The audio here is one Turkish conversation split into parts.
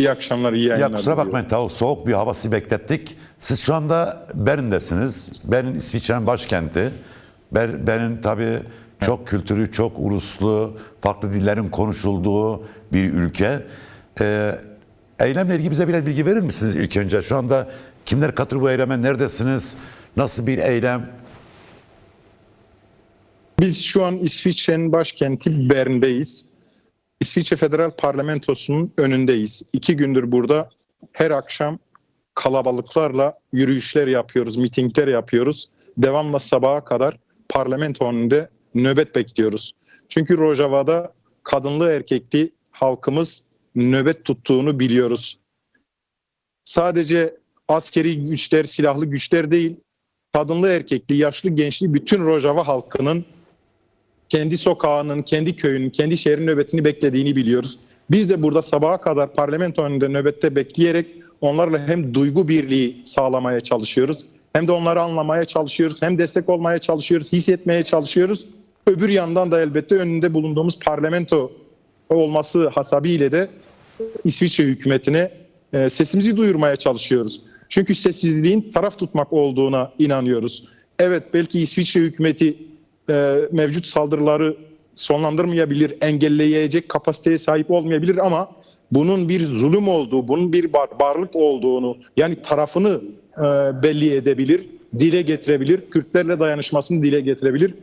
İyi akşamlar, iyi Ya yayınlar kusura diliyorum. bakmayın, soğuk bir havası beklettik. Siz şu anda Bern'desiniz. Bern İsviçre'nin başkenti. Bern'in tabii çok kültürü, çok uluslu, farklı dillerin konuşulduğu bir ülke. Eylemle ilgili bize biraz bilgi verir misiniz ilk önce? Şu anda kimler katılıyor bu eyleme, neredesiniz, nasıl bir eylem? Biz şu an İsviçre'nin başkenti Bern'deyiz. İsviçre Federal Parlamentosu'nun önündeyiz. 2 gündür burada her akşam kalabalıklarla yürüyüşler yapıyoruz, mitingler yapıyoruz. Devamla sabaha kadar parlamento önünde nöbet bekliyoruz. Çünkü Rojava'da kadınlı erkekli halkımız nöbet tuttuğunu biliyoruz. Sadece askeri güçler, silahlı güçler değil, kadınlı erkekli, yaşlı gençli bütün Rojava halkının kendi sokağının, kendi köyünün, kendi şehrin nöbetini beklediğini biliyoruz. Biz de burada sabaha kadar parlamento önünde nöbette bekleyerek onlarla hem duygu birliği sağlamaya çalışıyoruz, hem de onları anlamaya çalışıyoruz, hem destek olmaya çalışıyoruz, hissetmeye çalışıyoruz. Öbür yandan da elbette önünde bulunduğumuz parlamento olması hasabiyle de İsviçre hükümetine sesimizi duyurmaya çalışıyoruz. Çünkü sessizliğin taraf tutmak olduğuna inanıyoruz. Evet, belki İsviçre hükümeti mevcut saldırıları sonlandırmayabilir, engelleyecek kapasiteye sahip olmayabilir ama bunun bir zulüm olduğu, bunun bir barbarlık olduğunu, yani tarafını belli edebilir, dile getirebilir, Kürtlerle dayanışmasını dile getirebilir.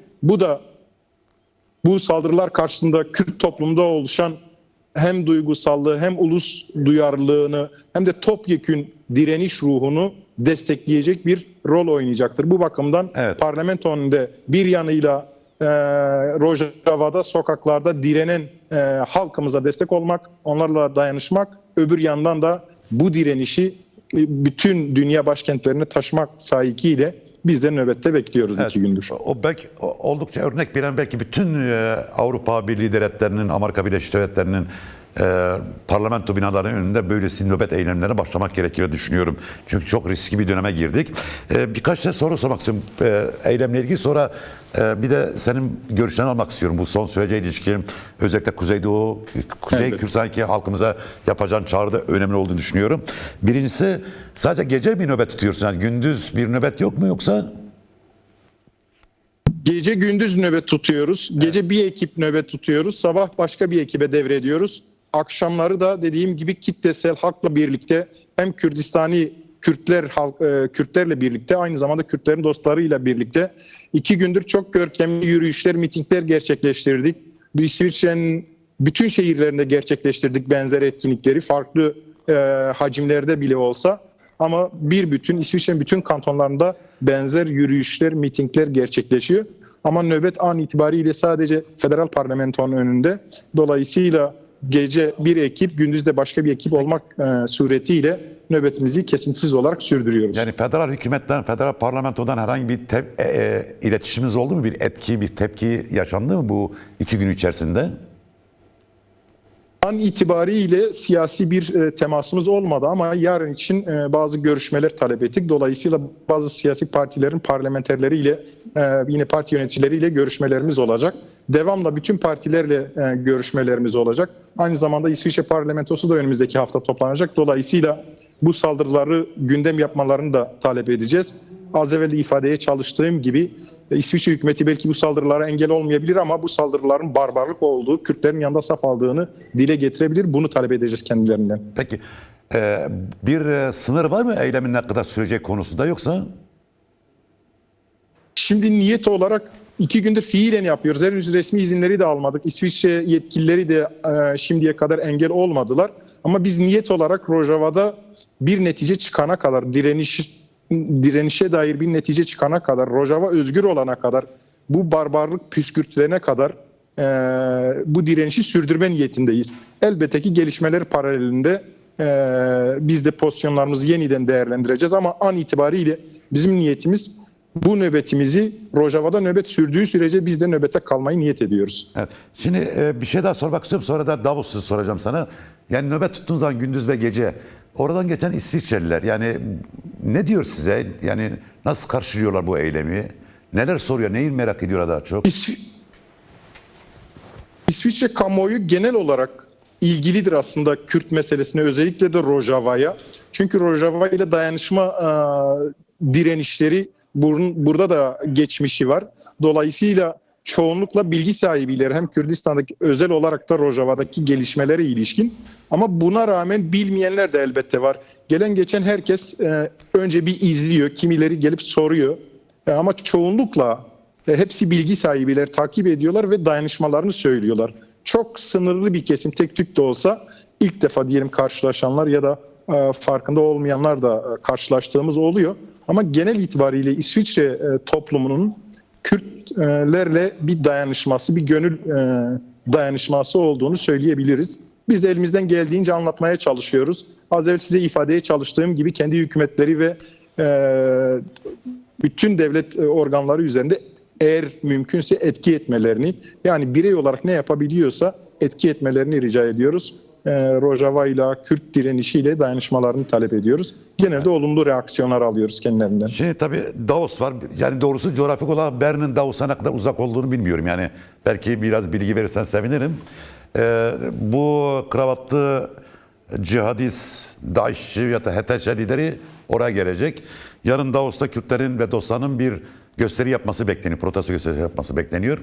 Bu saldırılar karşısında Kürt toplumda oluşan hem duygusallığı hem ulus duyarlılığını hem de topyekün direniş ruhunu destekleyecek bir rol oynayacaktır. Bu bakımdan Evet. parlamento önünde bir yanıyla Rojava'da sokaklarda direnen halkımıza destek olmak, onlarla dayanışmak, öbür yandan da bu direnişi bütün dünya başkentlerine taşımak sahikiyle biz de nöbette bekliyoruz 2 gündür. O belki oldukça örnek veren, belki bütün Avrupa Birliği devletlerinin, Amerika Birleşik Devletleri'nin parlamento binalarının önünde böylesi nöbet eylemlerine başlamak gerekiyor düşünüyorum. Çünkü çok riskli bir döneme girdik. Birkaç da soru sormak istiyorum eylemle ilgili. Sonra bir de senin görüşlerini almak istiyorum. Bu son sürece ilişkin özellikle Kuzeydoğu, Kuzey Evet. Kürt'taki halkımıza yapacağın çağrıda önemli olduğunu düşünüyorum. Birincisi, sadece gece bir nöbet tutuyorsun. Yani gündüz bir nöbet yok mu yoksa? Gece gündüz nöbet tutuyoruz. Gece bir ekip nöbet tutuyoruz. Sabah başka bir ekibe devrediyoruz. Akşamları da dediğim gibi kitlesel halkla birlikte hem Kürdistani Kürtlerle birlikte aynı zamanda Kürtlerin dostlarıyla birlikte 2 gündür çok görkemli yürüyüşler, mitingler gerçekleştirdik. İsviçre'nin bütün şehirlerinde gerçekleştirdik benzer etkinlikleri farklı hacimlerde bile olsa. Ama bir bütün İsviçre'nin bütün kantonlarında benzer yürüyüşler, mitingler gerçekleşiyor. Ama nöbet an itibariyle sadece federal parlamentonun önünde. Dolayısıyla gece bir ekip, gündüz de başka bir ekip olmak suretiyle nöbetimizi kesintisiz olarak sürdürüyoruz. Yani federal hükümetten, federal parlamentodan herhangi bir iletişiminiz oldu mu? Bir etki, bir tepki yaşandı mı bu 2 gün içerisinde? An itibariyle siyasi bir temasımız olmadı ama yarın için bazı görüşmeler talep ettik. Dolayısıyla bazı siyasi partilerin parlamenterleriyle, yine parti yöneticileriyle görüşmelerimiz olacak. Devamla bütün partilerle görüşmelerimiz olacak. Aynı zamanda İsviçre parlamentosu da önümüzdeki hafta toplanacak. Dolayısıyla bu saldırıları gündem yapmalarını da talep edeceğiz. Az evvel de ifadeye çalıştığım gibi İsviçre hükümeti belki bu saldırılara engel olmayabilir ama bu saldırıların barbarlık olduğu, Kürtlerin yanında saf aldığını dile getirebilir. Bunu talep edeceğiz kendilerinden. Peki bir sınır var mı eylemin ne kadar sürecek konusunda yoksa? Şimdi niyet olarak 2 gündür fiilen yapıyoruz. Henüz resmi izinleri de almadık. İsviçre yetkilileri de şimdiye kadar engel olmadılar. Ama biz niyet olarak Rojava'da bir netice çıkana kadar, direnişe dair bir netice çıkana kadar, Rojava özgür olana kadar, bu barbarlık püskürtülene kadar bu direnişi sürdürme niyetindeyiz. Elbette ki gelişmeler paralelinde biz de pozisyonlarımızı yeniden değerlendireceğiz ama an itibariyle bizim niyetimiz bu nöbetimizi Rojava'da nöbet sürdüğü sürece biz de nöbete kalmayı niyet ediyoruz. Evet. Şimdi bir şey daha sormak istiyorum, sonra da Davos'u soracağım sana. Yani nöbet tuttuğunuz zaman gündüz ve gece oradan geçen İsviçreliler yani ne diyor size? Yani nasıl karşılıyorlar bu eylemi? Neler soruyor? Neyi merak ediyorlar daha çok? İsviçre kamuoyu genel olarak ilgilidir aslında Kürt meselesine, özellikle de Rojava'ya. Çünkü Rojava ile dayanışma direnişleri burada da geçmişi var. Dolayısıyla çoğunlukla bilgi sahibiler hem Kürdistan'daki özel olarak da Rojava'daki gelişmelere ilişkin, ama buna rağmen bilmeyenler de elbette var. Gelen geçen herkes önce bir izliyor, kimileri gelip soruyor. Ama çoğunlukla hepsi bilgi sahibiler, takip ediyorlar ve dayanışmalarını söylüyorlar. Çok sınırlı bir kesim, tek tük de olsa ilk defa diyelim karşılaşanlar ya da farkında olmayanlar da karşılaştığımız oluyor. Ama genel itibariyle İsviçre toplumunun Kürtlerle bir dayanışması, bir gönül dayanışması olduğunu söyleyebiliriz. Biz de elimizden geldiğince anlatmaya çalışıyoruz. Az evvel size ifadeye çalıştığım gibi kendi hükümetleri ve bütün devlet organları üzerinde eğer mümkünse etki etmelerini, yani birey olarak ne yapabiliyorsa etki etmelerini rica ediyoruz. Rojava ile Kürt direnişiyle dayanışmalarını talep ediyoruz. Genelde olumlu reaksiyonlar alıyoruz kendilerinden. Şimdi tabii Davos var. Yani doğrusu coğrafik olarak Bern'in Davos'a ne kadar uzak olduğunu bilmiyorum. Yani belki biraz bilgi verirsen sevinirim. Bu kravatlı cihadist, DAEŞ'çi ya da HTŞ lideri oraya gelecek. Yarın Davos'ta Kürtlerin ve dostlarının bir gösteri yapması bekleniyor. Protesto gösterisi yapması bekleniyor.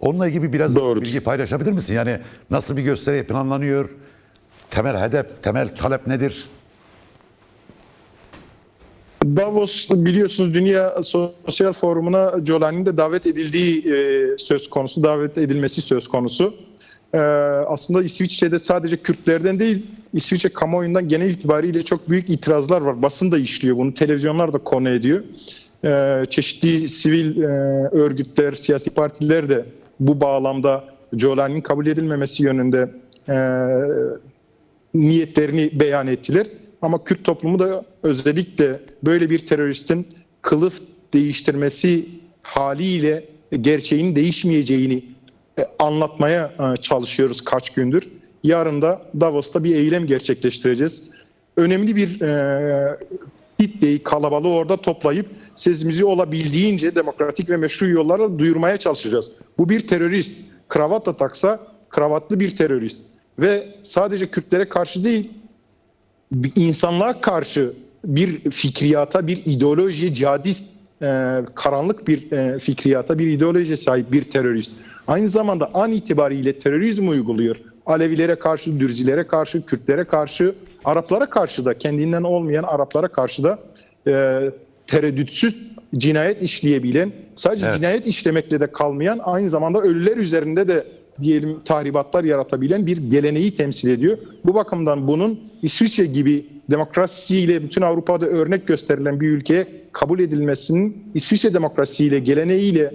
Onunla ilgili biraz bilgi paylaşabilir misin? Yani nasıl bir gösteri planlanıyor? Temel hedef, temel talep nedir? Davos biliyorsunuz Dünya Sosyal Forumu'na Jolani'nin de davet edildiği söz konusu, davet edilmesi söz konusu. Aslında İsviçre'de sadece Kürtlerden değil, İsviçre kamuoyundan genel itibariyle çok büyük itirazlar var. Basın da işliyor bunu, televizyonlar da konu ediyor. Çeşitli sivil örgütler, siyasi partiler de bu bağlamda Jolani'nin kabul edilmemesi yönünde niyetlerini beyan ettiler. Ama Kürt toplumu da özellikle böyle bir teröristin kılıf değiştirmesi haliyle gerçeğin değişmeyeceğini anlatmaya çalışıyoruz kaç gündür. Yarın da Davos'ta bir eylem gerçekleştireceğiz. Önemli bir kitleyi, kalabalığı orada toplayıp sesimizi olabildiğince demokratik ve meşru yollarla duyurmaya çalışacağız. Bu bir terörist. Kravat da taksa kravatlı bir terörist. Ve sadece Kürtlere karşı değil, insanlığa karşı bir fikriyata, bir ideolojiye, cihadist, karanlık bir fikriyata, bir ideolojiye sahip bir terörist. Aynı zamanda an itibariyle terörizm uyguluyor. Alevilere karşı, Dürzilere karşı, Kürtlere karşı, Araplara karşı da, kendinden olmayan Araplara karşı da tereddütsüz cinayet işleyebilen, sadece cinayet işlemekle de kalmayan, aynı zamanda ölüler üzerinde de diyelim tahribatlar yaratabilen bir geleneği temsil ediyor. Bu bakımdan bunun İsviçre gibi demokrasiyle bütün Avrupa'da örnek gösterilen bir ülkeye kabul edilmesinin İsviçre demokrasiyle, geleneğiyle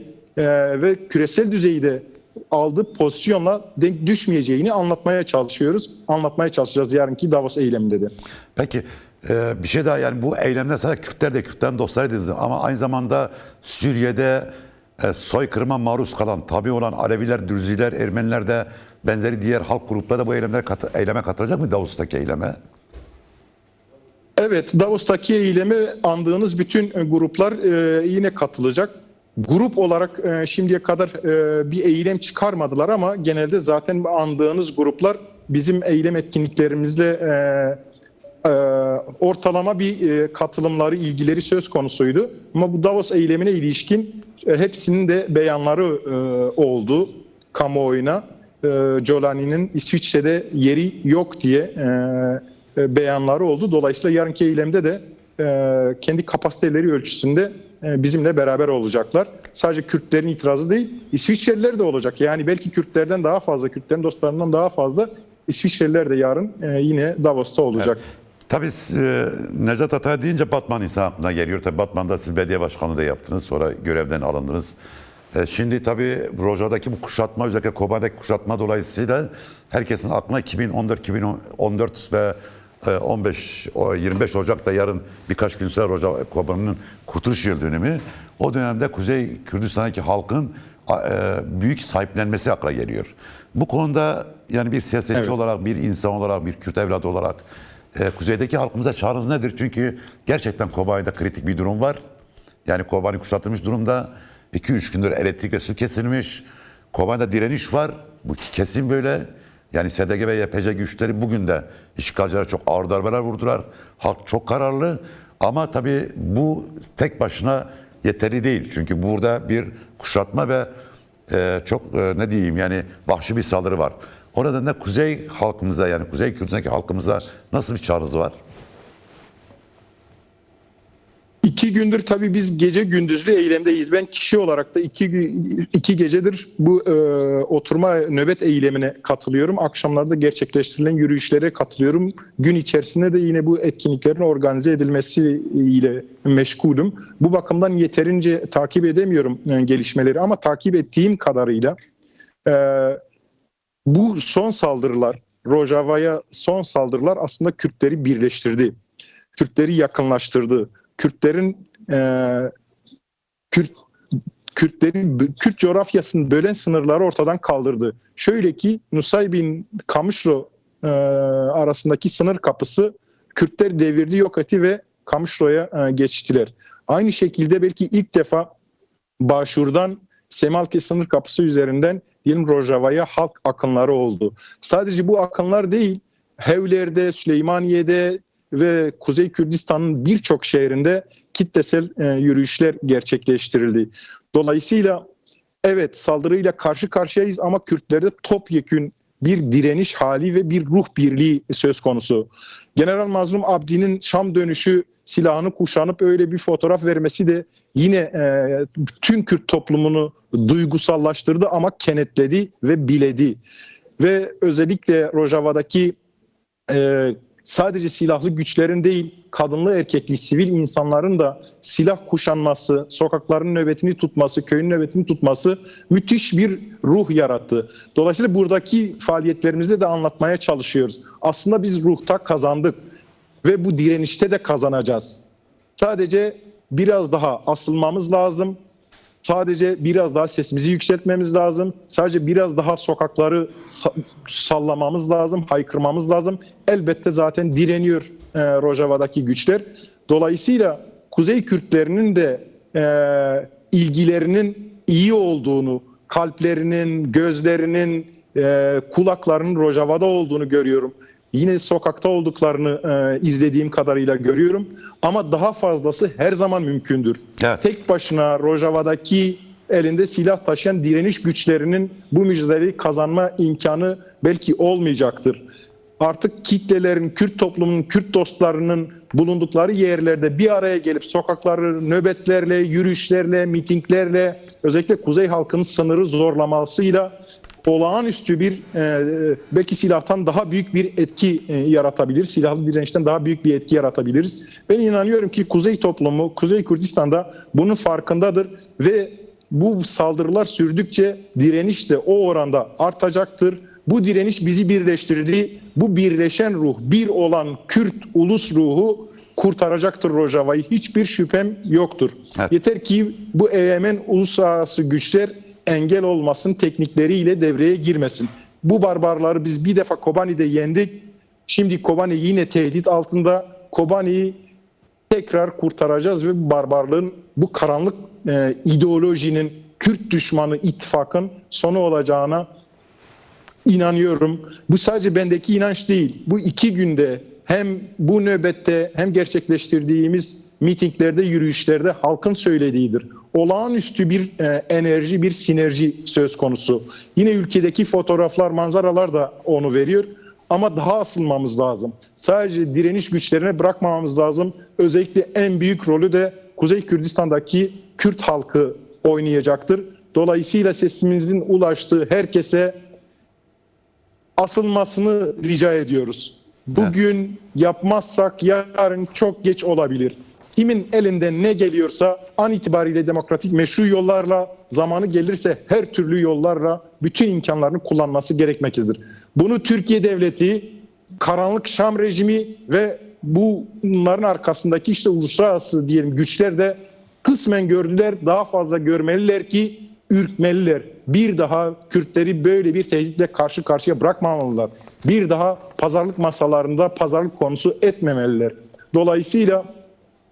ve küresel düzeyde aldığı pozisyonla denk düşmeyeceğini anlatmaya çalışıyoruz. Anlatmaya çalışacağız yarınki Davos eyleminde de. Peki bir şey daha, yani bu eylemde sadece Kürtler de Kürtlerin dostları dediniz ama aynı zamanda Suriye'de soykırıma maruz kalan, tabi olan Aleviler, Dürziler, Ermeniler de benzeri diğer halk grupları da bu eyleme katılacak mı, Davos'taki eyleme? Evet, Davos'taki eyleme andığınız bütün gruplar yine katılacak. Grup olarak şimdiye kadar bir eylem çıkarmadılar ama genelde zaten andığınız gruplar bizim eylem etkinliklerimizle ortalama bir katılımları, ilgileri söz konusuydu. Ama bu Davos eylemine ilişkin hepsinin de beyanları oldu kamuoyuna. Jolani'nin İsviçre'de yeri yok diye beyanları oldu. Dolayısıyla yarınki eylemde de kendi kapasiteleri ölçüsünde bizimle beraber olacaklar. Sadece Kürtlerin itirazı değil, İsviçreliler de olacak. Yani belki Kürtlerden daha fazla, Kürtlerin dostlarından daha fazla İsviçreliler de yarın yine Davos'ta olacak. Evet. Tabii Necdet Atay deyince Batman insan aklına geliyor. Tabii Batman'da siz belediye başkanlığı da yaptınız. Sonra görevden alındınız. Şimdi tabii Rojava'daki bu kuşatma, özellikle Kobani'deki kuşatma dolayısıyla herkesin aklına 2014 ve 25 Ocak'ta yarın birkaç gün sonra Rojava Kobani'nin kurtuluş yıl dönümü. O dönemde Kuzey Kürdistan'daki halkın büyük sahiplenmesi akla geliyor. Bu konuda yani bir siyasetçi olarak, bir insan olarak, bir Kürt evladı olarak kuzeydeki halkımıza çağrınız nedir? Çünkü gerçekten Kobani'de kritik bir durum var. Yani Kobani kuşatılmış durumda. 2-3 gündür elektrik ve su kesilmiş. Kobani'de direniş var. Bu kesin böyle. Yani SDG ve YPG güçleri bugün de işgalcilere çok ağır darbeler vurdular. Halk çok kararlı ama tabii bu tek başına yeterli değil. Çünkü burada bir kuşatma ve çok ne diyeyim yani vahşi bir saldırı var. O nedenle Kuzey halkımıza yani Kuzey Kürt'teki halkımıza nasıl bir çağrınız var? 2 gündür tabii biz gece gündüzlü eylemdeyiz. Ben kişi olarak da iki gecedir bu oturma nöbet eylemine katılıyorum. Akşamlarda gerçekleştirilen yürüyüşlere katılıyorum. Gün içerisinde de yine bu etkinliklerin organize edilmesiyle meşgulüm. Bu bakımdan yeterince takip edemiyorum gelişmeleri ama takip ettiğim kadarıyla bu son saldırılar, Rojava'ya son saldırılar aslında Kürtleri birleştirdi. Kürtleri yakınlaştırdı. Kürt coğrafyasını bölen sınırları ortadan kaldırdı. Şöyle ki Nusaybin Kamışlo arasındaki sınır kapısı Kürtler devirdi, yok etti ve Kamışlo'ya geçtiler. Aynı şekilde belki ilk defa Başur'dan Semalke sınır kapısı üzerinden diyelim Rojava'ya halk akınları oldu. Sadece bu akınlar değil, Hevler'de, Süleymaniye'de ve Kuzey Kürdistan'ın birçok şehrinde kitlesel yürüyüşler gerçekleştirildi. Dolayısıyla evet saldırıyla karşı karşıyayız ama Kürtlerde topyekün bir direniş hali ve bir ruh birliği söz konusu. General Mazlum Abdi'nin Şam dönüşü silahını kuşanıp öyle bir fotoğraf vermesi de yine tüm Kürt toplumunu duygusallaştırdı ama kenetledi ve biledi. Ve özellikle Rojava'daki sadece silahlı güçlerin değil, kadınlı erkekli sivil insanların da silah kuşanması, sokakların nöbetini tutması, köyün nöbetini tutması müthiş bir ruh yarattı. Dolayısıyla buradaki faaliyetlerimizde de anlatmaya çalışıyoruz. Aslında biz ruhta kazandık ve bu direnişte de kazanacağız. Sadece biraz daha asılmamız lazım. Sadece biraz daha sesimizi yükseltmemiz lazım. Sadece biraz daha sokakları sallamamız lazım, haykırmamız lazım. Elbette zaten direniyor Rojava'daki güçler. Dolayısıyla Kuzey Kürtlerinin de ilgilerinin iyi olduğunu, kalplerinin, gözlerinin, kulaklarının Rojava'da olduğunu görüyorum. Yine sokakta olduklarını izlediğim kadarıyla görüyorum. Ama daha fazlası her zaman mümkündür. Evet. Tek başına Rojava'daki elinde silah taşıyan direniş güçlerinin bu mücadeleyi kazanma imkanı belki olmayacaktır. Artık kitlelerin, Kürt toplumunun, Kürt dostlarının bulundukları yerlerde bir araya gelip sokakları nöbetlerle, yürüyüşlerle, mitinglerle, özellikle Kuzey halkının sınırı zorlamasıyla olağanüstü bir belki silahtan daha büyük bir etki yaratabilir. Silahlı direnişten daha büyük bir etki yaratabiliriz. Ben inanıyorum ki Kuzey toplumu, Kuzey Kürdistan'da bunun farkındadır ve bu saldırılar sürdükçe direniş de o oranda artacaktır. Bu direniş bizi birleştirdi. Bu birleşen ruh, bir olan Kürt ulus ruhu kurtaracaktır Rojava'yı. Hiçbir şüphem yoktur. Evet. Yeter ki bu egemen uluslararası güçler engel olmasın, teknikleriyle devreye girmesin. Bu barbarları biz bir defa Kobani'de yendik. Şimdi Kobani yine tehdit altında. Kobani'yi tekrar kurtaracağız ve bu barbarlığın, bu karanlık ideolojinin, Kürt düşmanı ittifakın sonu olacağına inanıyorum. Bu sadece bendeki inanç değil. Bu 2 günde hem bu nöbette hem gerçekleştirdiğimiz mitinglerde, yürüyüşlerde halkın söylediğidir. Olağanüstü bir enerji, bir sinerji söz konusu. Yine ülkedeki fotoğraflar, manzaralar da onu veriyor. Ama daha asılmamız lazım. Sadece direniş güçlerine bırakmamamız lazım. Özellikle en büyük rolü de Kuzey Kürdistan'daki Kürt halkı oynayacaktır. Dolayısıyla sesimizin ulaştığı herkese asılmasını rica ediyoruz. Bugün yapmazsak yarın çok geç olabilir. Kimin elinden ne geliyorsa an itibariyle demokratik meşru yollarla, zamanı gelirse her türlü yollarla bütün imkanlarını kullanması gerekmektedir. Bunu Türkiye Devleti, karanlık Şam rejimi ve bunların arkasındaki işte uluslararası diyelim güçler de kısmen gördüler. Daha fazla görmeliler ki ürkmeliler. Bir daha Kürtleri böyle bir tehditle karşı karşıya bırakmamalılar. Bir daha pazarlık masalarında pazarlık konusu etmemeliler. Dolayısıyla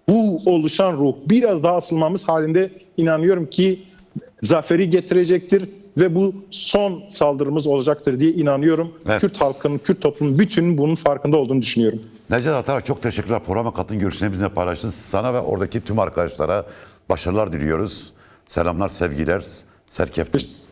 bu oluşan ruh biraz daha asılmamız halinde inanıyorum ki zaferi getirecektir. ve bu son saldırımız olacaktır diye inanıyorum. Evet. Kürt halkının, Kürt toplumunun bütün bunun farkında olduğunu düşünüyorum. Necat Atarak çok teşekkürler. Programa katın, görüşlerini bizimle paylaştın. Sana ve oradaki tüm arkadaşlara başarılar diliyoruz. Selamlar, sevgiler. Serkeftin.